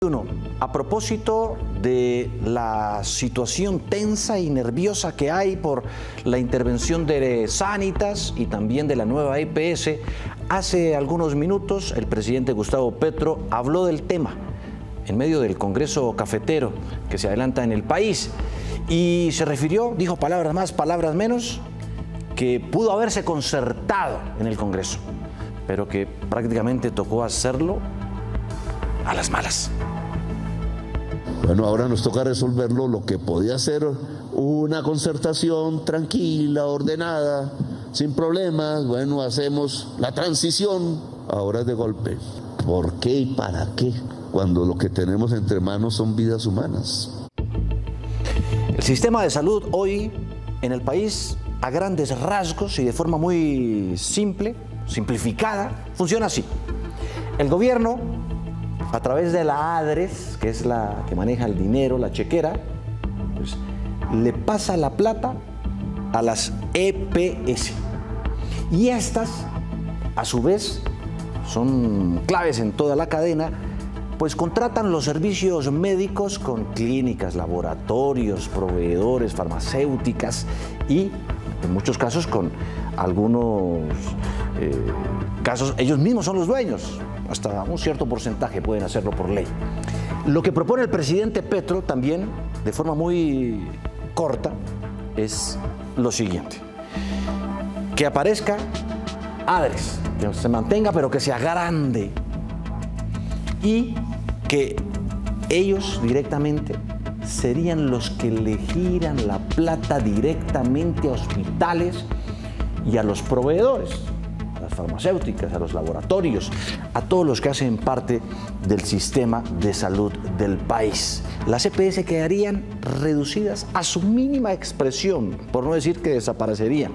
Uno, a propósito de la situación tensa y nerviosa que hay por la intervención de Sanitas y también de la nueva EPS, hace algunos minutos el presidente Gustavo Petro habló del tema en medio del Congreso Cafetero que se adelanta en el país y se refirió, dijo palabras más, palabras menos, que pudo haberse concertado en el Congreso, pero que prácticamente tocó hacerlo a las malas. Bueno, ahora nos toca resolverlo, lo que podía ser una concertación tranquila, ordenada, sin problemas. Bueno, hacemos la transición, ahora es de golpe. ¿Por qué y para qué? Cuando lo que tenemos entre manos son vidas humanas. El sistema de salud hoy en el país, a grandes rasgos y de forma muy simple, simplificada, funciona así. El gobierno, a través de la ADRES, que es la que maneja el dinero, la chequera, pues, le pasa la plata a las EPS. Y estas, a su vez, son claves en toda la cadena, pues contratan los servicios médicos con clínicas, laboratorios, proveedores, farmacéuticas y, en muchos casos, con algunos casos, ellos mismos son los dueños. Hasta un cierto porcentaje pueden hacerlo por ley. Lo que propone el presidente Petro también, de forma muy corta, es lo siguiente: que aparezca ADRES, que se mantenga pero que sea grande, y que ellos directamente serían los que le giran la plata directamente a hospitales y a los proveedores, a las farmacéuticas, a los laboratorios, a todos los que hacen parte del sistema de salud del país. Las EPS quedarían reducidas a su mínima expresión, por no decir que desaparecerían.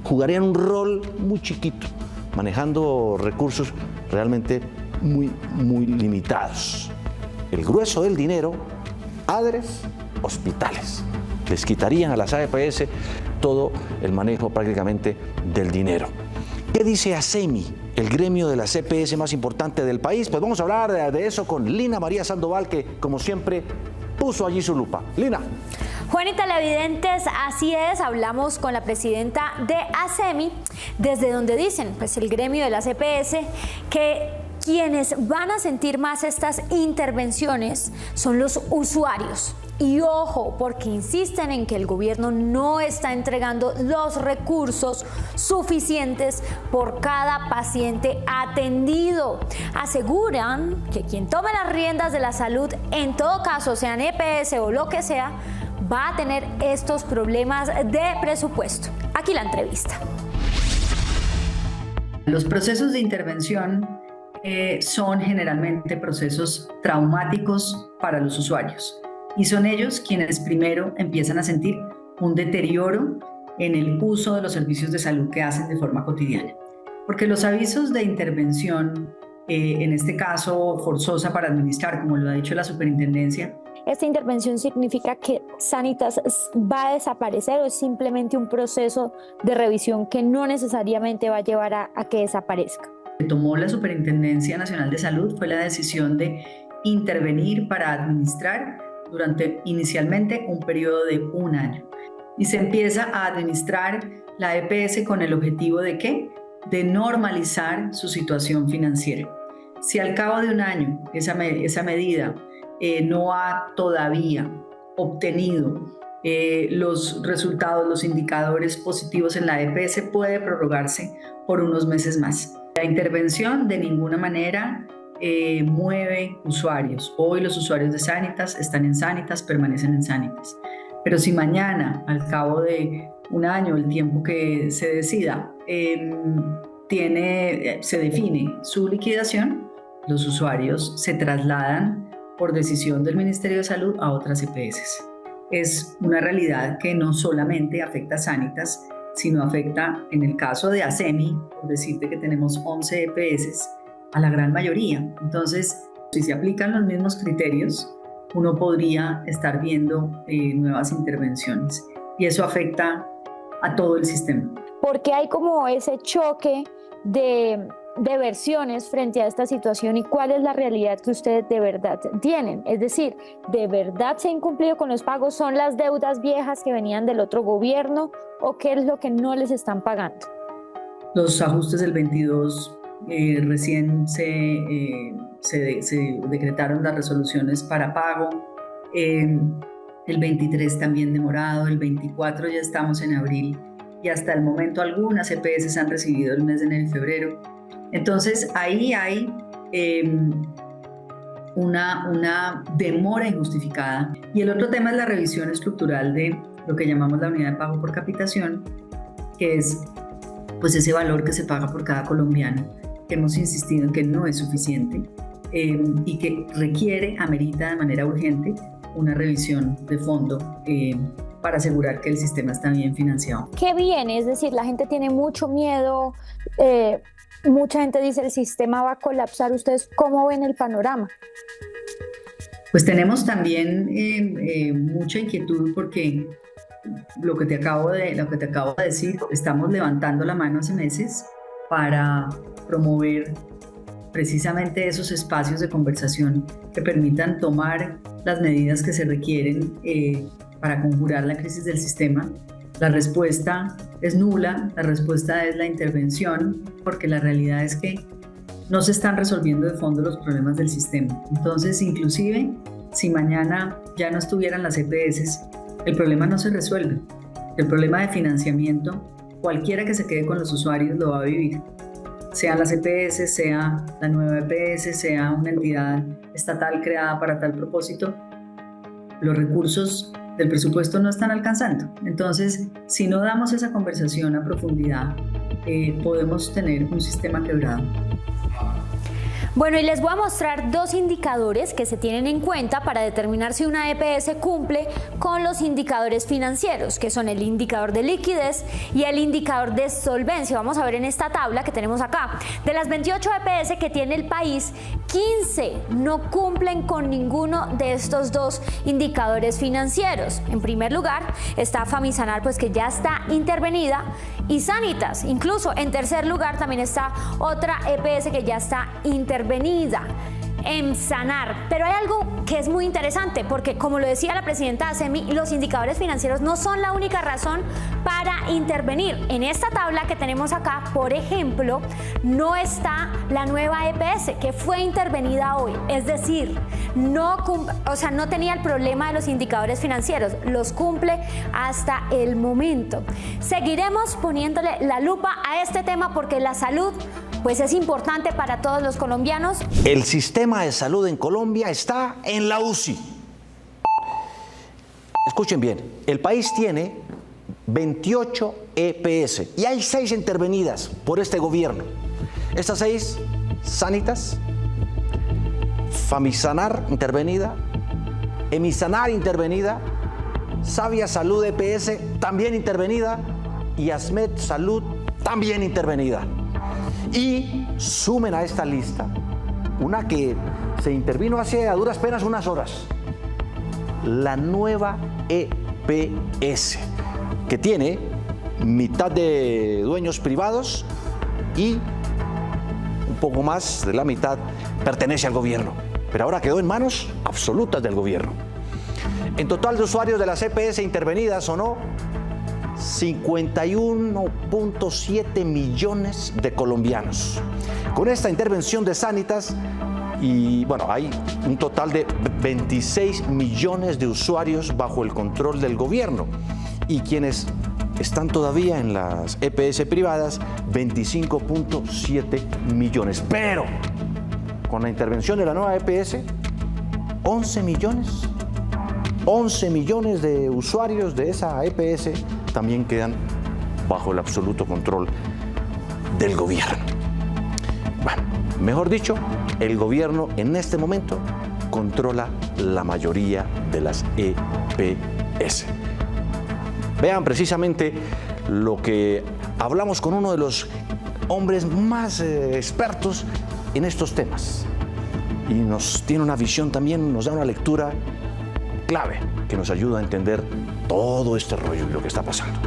Jugarían un rol muy chiquito, manejando recursos realmente muy limitados. El grueso del dinero, ADRES, hospitales. Les quitarían a las EPS todo el manejo prácticamente del dinero. ¿Qué dice ASEMI, el gremio de las EPS más importante del país? Pues vamos a hablar de eso con Lina María Sandoval, que como siempre puso allí su lupa. Lina. Juan y televidentes, así es, hablamos con la presidenta de ASEMI, desde donde dicen, pues el gremio de las EPS, que quienes van a sentir más estas intervenciones son los usuarios. Y ojo, porque insisten en que el gobierno no está entregando los recursos suficientes por cada paciente atendido. Aseguran que quien tome las riendas de la salud, en todo caso, sean EPS o lo que sea, va a tener estos problemas de presupuesto. Aquí la entrevista. Los procesos de intervención son generalmente procesos traumáticos para los usuarios. Y son ellos quienes primero empiezan a sentir un deterioro en el uso de los servicios de salud que hacen de forma cotidiana. Porque los avisos de intervención, en este caso forzosa para administrar, como lo ha dicho la superintendencia. ¿Esta intervención significa que Sanitas va a desaparecer o es simplemente un proceso de revisión que no necesariamente va a llevar a que desaparezca? Lo que tomó la Superintendencia Nacional de Salud fue la decisión de intervenir para administrar durante inicialmente un periodo de un año. Y se empieza a administrar la EPS con el objetivo de ¿qué? De normalizar su situación financiera. Si al cabo de un año esa medida no ha todavía obtenido los resultados, los indicadores positivos en la EPS, puede prorrogarse por unos meses más. La intervención de ninguna manera mueve usuarios. Hoy los usuarios de Sanitas están en Sanitas, permanecen en Sanitas. Pero si mañana, al cabo de un año, el tiempo que se decida, se define su liquidación, los usuarios se trasladan por decisión del Ministerio de Salud a otras EPS. Es una realidad que no solamente afecta a Sanitas, sino afecta, en el caso de ASEMI, por decirte que tenemos 11 EPS, a la gran mayoría. Entonces, si se aplican los mismos criterios, uno podría estar viendo nuevas intervenciones y eso afecta a todo el sistema. Porque hay como ese choque de de versiones frente a esta situación y cuál es la realidad que ustedes de verdad tienen. Es decir, ¿de verdad se ha incumplido con los pagos? ¿Son las deudas viejas que venían del otro gobierno o qué es lo que no les están pagando? Los ajustes del 22 recién se decretaron las resoluciones para pago. El 23 también demorado, el 24 ya estamos en abril y hasta el momento algunas EPS han recibido el mes de enero y febrero. Entonces ahí hay una demora injustificada. Y el otro tema es la revisión estructural de lo que llamamos la unidad de pago por capitación, que es pues ese valor que se paga por cada colombiano, que hemos insistido en que no es suficiente y que amerita de manera urgente una revisión de fondo para asegurar que el sistema está bien financiado. ¿Qué viene? Es decir, la gente tiene mucho miedo, mucha gente dice el sistema va a colapsar. ¿Ustedes cómo ven el panorama? Pues tenemos también mucha inquietud porque lo que te acabo de decir, estamos levantando la mano hace meses para promover precisamente esos espacios de conversación que permitan tomar las medidas que se requieren para conjurar la crisis del sistema. La respuesta es nula, la respuesta es la intervención, porque la realidad es que no se están resolviendo de fondo los problemas del sistema. Entonces, inclusive, si mañana ya no estuvieran las EPS, el problema no se resuelve. El problema de financiamiento, cualquiera que se quede con los usuarios lo va a vivir. Sean las EPS, sea la nueva EPS, sea una entidad estatal creada para tal propósito, los recursos del presupuesto no están alcanzando. Entonces, si no damos esa conversación a profundidad, podemos tener un sistema quebrado. Bueno, y les voy a mostrar dos indicadores que se tienen en cuenta para determinar si una EPS cumple con los indicadores financieros, que son el indicador de liquidez y el indicador de solvencia. Vamos a ver en esta tabla que tenemos acá. De las 28 EPS que tiene el país, 15 no cumplen con ninguno de estos dos indicadores financieros. En primer lugar está Famisanar, pues que ya está intervenida, y Sanitas. Incluso en tercer lugar también está otra EPS que ya está intervenida, Emsanar. Pero hay algo que es muy interesante, porque como lo decía la presidenta de ASEMI, los indicadores financieros no son la única razón para intervenir. En esta tabla que tenemos acá, por ejemplo, no está la nueva EPS que fue intervenida hoy. Es decir, no tenía el problema de los indicadores financieros, los cumple hasta el momento. Seguiremos poniéndole la lupa a este tema porque la salud pues es importante para todos los colombianos. El sistema de salud en Colombia está en la UCI. Escuchen bien, el país tiene 28 EPS y hay 6 intervenidas por este gobierno. Estas 6, Sanitas, Famisanar intervenida, Emisanar intervenida, Savia Salud EPS también intervenida y Asmed Salud también intervenida. Y sumen a esta lista una que se intervino hace a duras penas unas horas, la nueva EPS, que tiene mitad de dueños privados y un poco más de la mitad pertenece al gobierno, pero ahora quedó en manos absolutas del gobierno. En total de usuarios de las EPS intervenidas o no, 51.7 millones de colombianos. Con esta intervención de Sanitas, y bueno, hay un total de 26 millones de usuarios bajo el control del gobierno. Y quienes están todavía en las EPS privadas, 25.7 millones. Pero con la intervención de la nueva EPS, 11 millones de usuarios de esa EPS también quedan bajo el absoluto control del gobierno. Bueno, mejor dicho, el gobierno en este momento controla la mayoría de las EPS. Vean precisamente lo que hablamos con uno de los hombres más expertos en estos temas. Y nos tiene una visión también, nos da una lectura clave que nos ayuda a entender todo este rollo y lo que está pasando.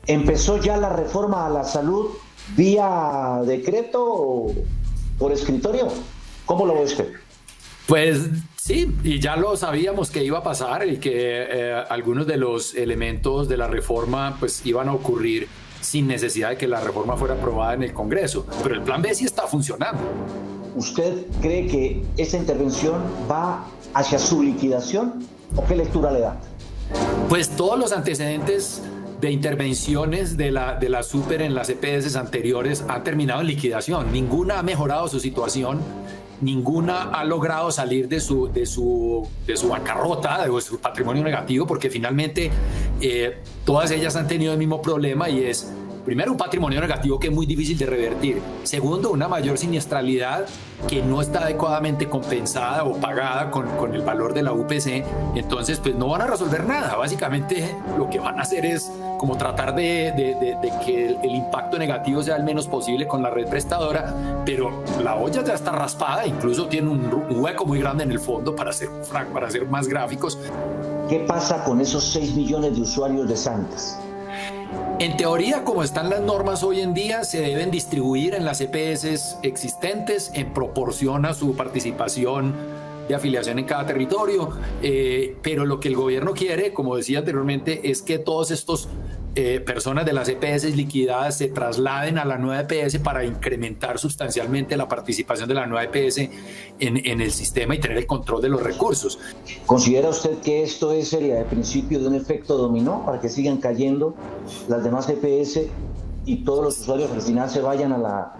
¿Empezó ya la reforma a la salud vía decreto o por escritorio? ¿Cómo lo ve usted? Pues sí, y ya lo sabíamos que iba a pasar y que algunos de los elementos de la reforma pues iban a ocurrir sin necesidad de que la reforma fuera aprobada en el Congreso. Pero el plan B sí está funcionando. ¿Usted cree que esa intervención va hacia su liquidación o qué lectura le da? Pues todos los antecedentes de intervenciones de la Super en las EPS anteriores han terminado en liquidación. Ninguna ha mejorado su situación, ninguna ha logrado salir de su bancarrota, de su patrimonio negativo, porque finalmente todas ellas han tenido el mismo problema y es, primero, un patrimonio negativo que es muy difícil de revertir. Segundo, una mayor siniestralidad que no está adecuadamente compensada o pagada con el valor de la UPC. Entonces, pues no van a resolver nada. Básicamente, lo que van a hacer es como tratar de que el impacto negativo sea el menos posible con la red prestadora, pero la olla ya está raspada, incluso tiene un hueco muy grande en el fondo para hacer más gráficos. ¿Qué pasa con esos 6 millones de usuarios de Santas? En teoría, como están las normas hoy en día, se deben distribuir en las EPS existentes en proporción a su participación de afiliación en cada territorio, pero lo que el gobierno quiere, como decía anteriormente, es que todos estos personas de las EPS liquidadas se trasladen a la nueva EPS para incrementar sustancialmente la participación de la nueva EPS en el sistema y tener el control de los recursos. ¿Considera usted que esto es el principio de un efecto dominó para que sigan cayendo las demás EPS y todos los usuarios al final se vayan a la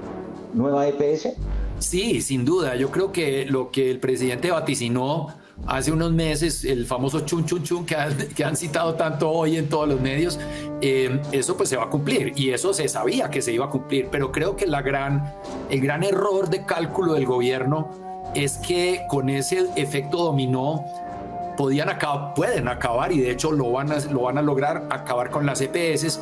nueva EPS? Sí, sin duda. Yo creo que lo que el presidente vaticinó hace unos meses, el famoso chun chun chun que han citado tanto hoy en todos los medios, eso pues se va a cumplir y eso se sabía que se iba a cumplir, pero creo que el gran error de cálculo del gobierno es que con ese efecto dominó pueden acabar, y de hecho lo van a lograr, acabar con las EPS